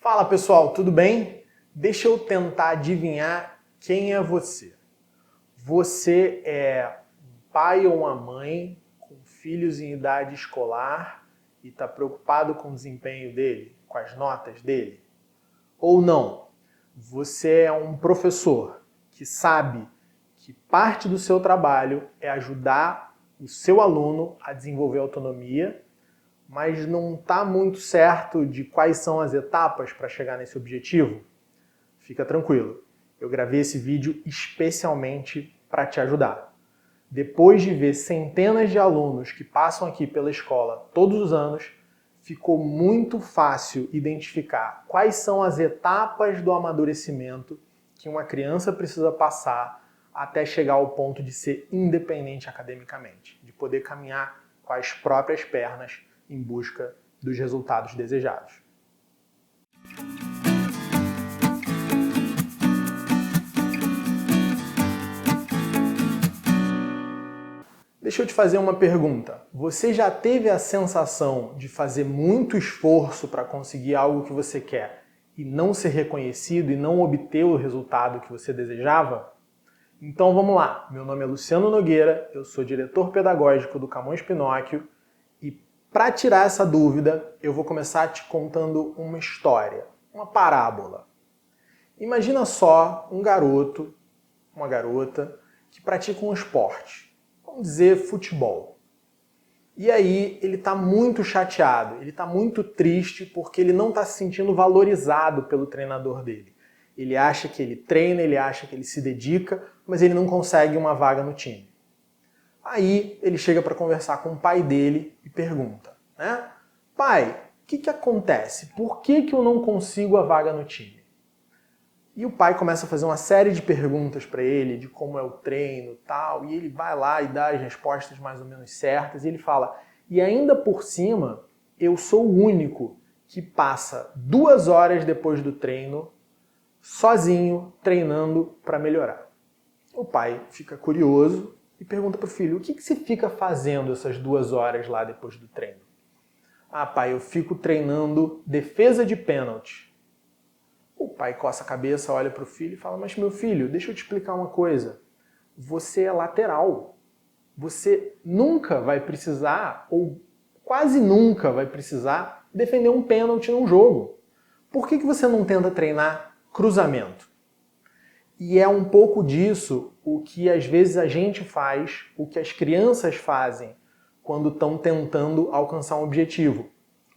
Fala pessoal, tudo bem? Deixa eu tentar adivinhar quem é você. Você é um pai ou uma mãe com filhos em idade escolar e está preocupado com o desempenho dele, com as notas dele? Ou não? Você é um professor que sabe que parte do seu trabalho é ajudar o seu aluno a desenvolver autonomia, mas não está muito certo de quais são as etapas para chegar nesse objetivo? Fica tranquilo, eu gravei esse vídeo especialmente para te ajudar. Depois de ver centenas de alunos que passam aqui pela escola todos os anos, ficou muito fácil identificar quais são as etapas do amadurecimento que uma criança precisa passar até chegar ao ponto de ser independente academicamente, de poder caminhar com as próprias pernas em busca dos resultados desejados. Deixa eu te fazer uma pergunta. Você já teve a sensação de fazer muito esforço para conseguir algo que você quer e não ser reconhecido e não obter o resultado que você desejava? Então vamos lá. Meu nome é Luciano Nogueira, eu sou diretor pedagógico do Camões Pinóquio e para tirar essa dúvida, eu vou começar te contando uma história, uma parábola. Imagina só um garoto, uma garota que pratica um esporte. Vamos dizer futebol. E aí ele está muito chateado, ele está muito triste porque ele não está se sentindo valorizado pelo treinador dele. Ele acha que ele treina, ele acha que ele se dedica, mas ele não consegue uma vaga no time. Aí ele chega para conversar com o pai dele e pergunta, né? Pai, o que acontece? Por que eu não consigo a vaga no time? E o pai começa a fazer uma série de perguntas para ele, de como é o treino e tal, e ele vai lá e dá as respostas mais ou menos certas, e ele fala, e ainda por cima, eu sou o único que passa 2 horas depois do treino, sozinho, treinando para melhorar. O pai fica curioso e pergunta para o filho, o que você fica fazendo essas 2 horas lá depois do treino? Ah, pai, eu fico treinando defesa de pênalti. O pai coça a cabeça, olha para o filho e fala, mas meu filho, deixa eu te explicar uma coisa. Você é lateral. Você nunca vai precisar, ou quase nunca vai precisar, defender um pênalti num jogo. Por que você não tenta treinar cruzamento? E é um pouco disso o que às vezes a gente faz, o que as crianças fazem quando estão tentando alcançar um objetivo.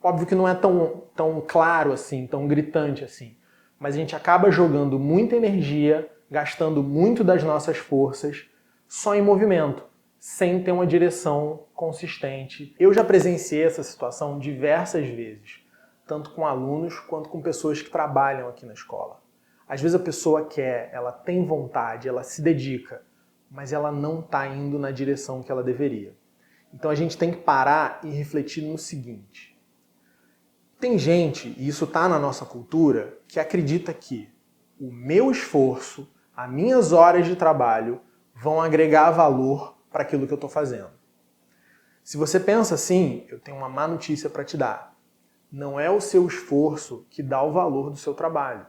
Óbvio que não é tão claro assim, tão gritante assim. Mas a gente acaba jogando muita energia, gastando muito das nossas forças, só em movimento, sem ter uma direção consistente. Eu já presenciei essa situação diversas vezes, tanto com alunos quanto com pessoas que trabalham aqui na escola. Às vezes a pessoa quer, ela tem vontade, ela se dedica, mas ela não está indo na direção que ela deveria. Então a gente tem que parar e refletir no seguinte. Tem gente, e isso está na nossa cultura, que acredita que o meu esforço, as minhas horas de trabalho vão agregar valor para aquilo que eu estou fazendo. Se você pensa assim, eu tenho uma má notícia para te dar. Não é o seu esforço que dá o valor do seu trabalho.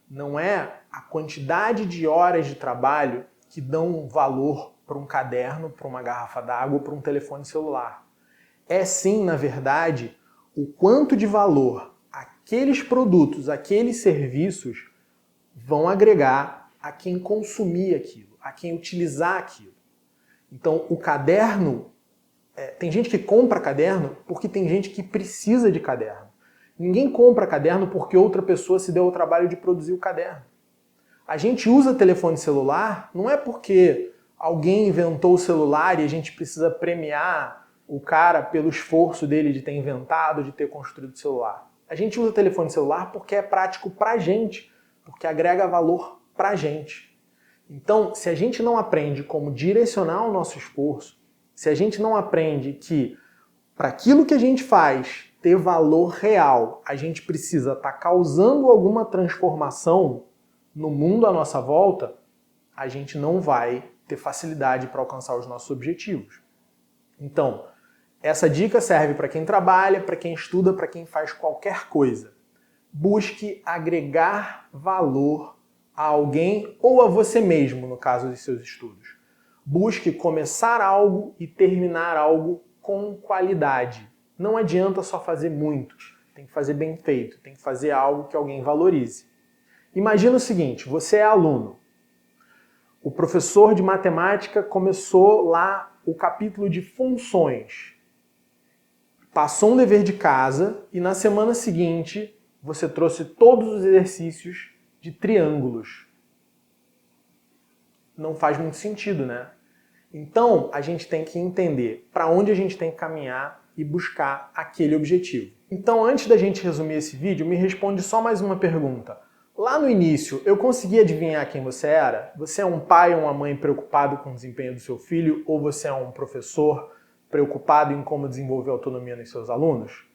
Não é a quantidade de horas de trabalho que dão valor para um caderno, para uma garrafa d'água ou para um telefone celular. É sim, na verdade, o quanto de valor aqueles produtos, aqueles serviços vão agregar a quem consumir aquilo, a quem utilizar aquilo. Então, o caderno, tem gente que compra caderno porque tem gente que precisa de caderno. Ninguém compra caderno porque outra pessoa se deu ao trabalho de produzir o caderno. A gente usa telefone celular não é porque alguém inventou o celular e a gente precisa premiar o cara pelo esforço dele de ter inventado, de ter construído o celular. A gente usa telefone celular porque é prático pra gente, porque agrega valor pra gente. Então, se a gente não aprende como direcionar o nosso esforço, se a gente não aprende que para aquilo que a gente faz ter valor real, a gente precisa estar causando alguma transformação no mundo à nossa volta, a gente não vai ter facilidade para alcançar os nossos objetivos. Então, essa dica serve para quem trabalha, para quem estuda, para quem faz qualquer coisa. Busque agregar valor a alguém ou a você mesmo, no caso dos seus estudos. Busque começar algo e terminar algo com qualidade. Não adianta só fazer muito, tem que fazer bem feito, tem que fazer algo que alguém valorize. Imagina o seguinte, você é aluno. O professor de matemática começou lá o capítulo de funções. Passou um dever de casa e na semana seguinte você trouxe todos os exercícios de triângulos. Não faz muito sentido, né? Então a gente tem que entender para onde a gente tem que caminhar e buscar aquele objetivo. Então antes da gente resumir esse vídeo, me responde só mais uma pergunta. Lá no início, eu consegui adivinhar quem você era? Você é um pai ou uma mãe preocupado com o desempenho do seu filho? Ou você é um professor preocupado em como desenvolver autonomia nos seus alunos?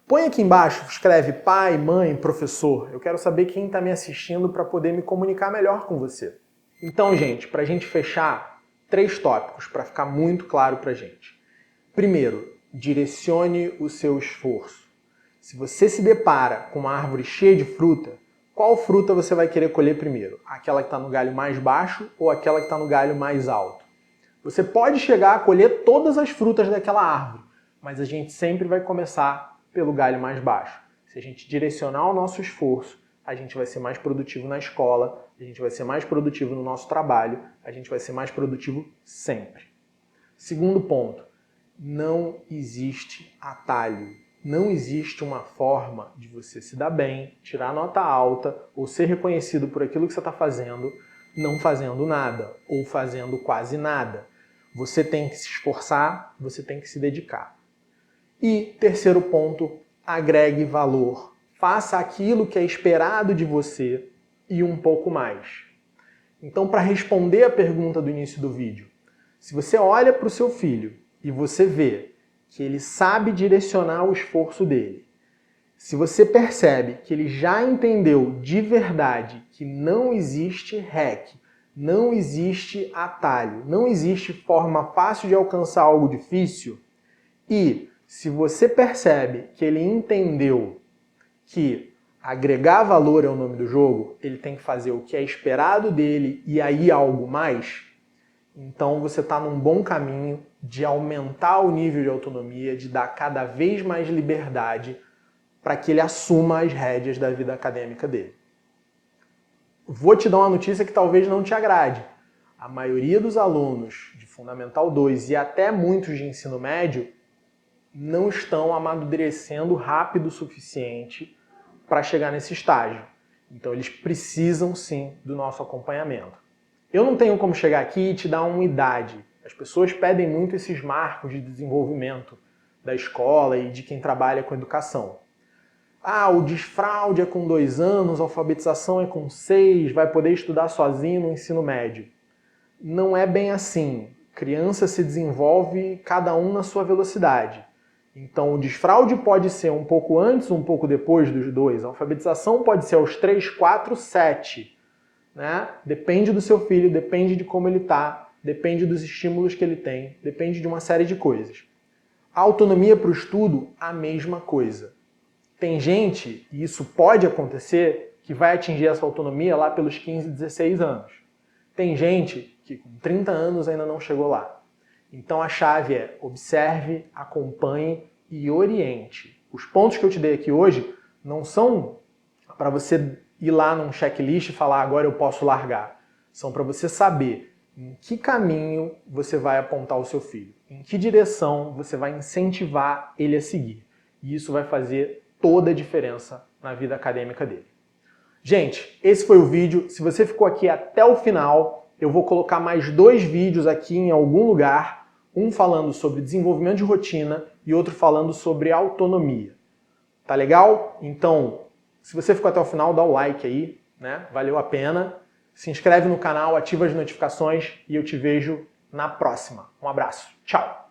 Põe aqui embaixo, escreve pai, mãe, professor. Eu quero saber quem está me assistindo para poder me comunicar melhor com você. Então, gente, para a gente fechar, 3 tópicos para ficar muito claro para a gente. Primeiro, direcione o seu esforço. Se você se depara com uma árvore cheia de fruta, qual fruta você vai querer colher primeiro? Aquela que está no galho mais baixo ou aquela que está no galho mais alto? Você pode chegar a colher todas as frutas daquela árvore, mas a gente sempre vai começar pelo galho mais baixo. Se a gente direcionar o nosso esforço, a gente vai ser mais produtivo na escola, a gente vai ser mais produtivo no nosso trabalho, a gente vai ser mais produtivo sempre. Segundo ponto, não existe atalho. Não existe uma forma de você se dar bem, tirar nota alta ou ser reconhecido por aquilo que você está fazendo, não fazendo nada ou fazendo quase nada. Você tem que se esforçar, você tem que se dedicar. E terceiro ponto, agregue valor. Faça aquilo que é esperado de você e um pouco mais. Então, para responder a pergunta do início do vídeo, se você olha para o seu filho e você vê que ele sabe direcionar o esforço dele, se você percebe que ele já entendeu de verdade que não existe hack, não existe atalho, não existe forma fácil de alcançar algo difícil, e se você percebe que ele entendeu que agregar valor é o nome do jogo, ele tem que fazer o que é esperado dele e aí algo mais, então você está num bom caminho de aumentar o nível de autonomia, de dar cada vez mais liberdade para que ele assuma as rédeas da vida acadêmica dele. Vou te dar uma notícia que talvez não te agrade. A maioria dos alunos de Fundamental 2 e até muitos de ensino médio não estão amadurecendo rápido o suficiente para chegar nesse estágio. Então eles precisam sim do nosso acompanhamento. Eu não tenho como chegar aqui e te dar uma idade. As pessoas pedem muito esses marcos de desenvolvimento da escola e de quem trabalha com educação. Ah, o desfraude é com 2 anos, a alfabetização é com 6, vai poder estudar sozinho no ensino médio. Não é bem assim. Criança se desenvolve cada um na sua velocidade. Então o desfraude pode ser um pouco antes, um pouco depois dos 2. A alfabetização pode ser aos 3, 4, 7. Né? Depende do seu filho, depende de como ele está, depende dos estímulos que ele tem, depende de uma série de coisas. A autonomia para o estudo, a mesma coisa. Tem gente, e isso pode acontecer, que vai atingir essa autonomia lá pelos 15, 16 anos. Tem gente que com 30 anos ainda não chegou lá. Então a chave é observe, acompanhe e oriente. Os pontos que eu te dei aqui hoje não são para você ir lá num checklist e falar agora eu posso largar. São para você saber em que caminho você vai apontar o seu filho, em que direção você vai incentivar ele a seguir. E isso vai fazer toda a diferença na vida acadêmica dele. Gente, esse foi o vídeo. Se você ficou aqui até o final, eu vou colocar mais 2 vídeos aqui em algum lugar, um falando sobre desenvolvimento de rotina e outro falando sobre autonomia. Tá legal? Então, se você ficou até o final, dá o like aí, né? Valeu a pena. Se inscreve no canal, ativa as notificações e eu te vejo na próxima. Um abraço. Tchau!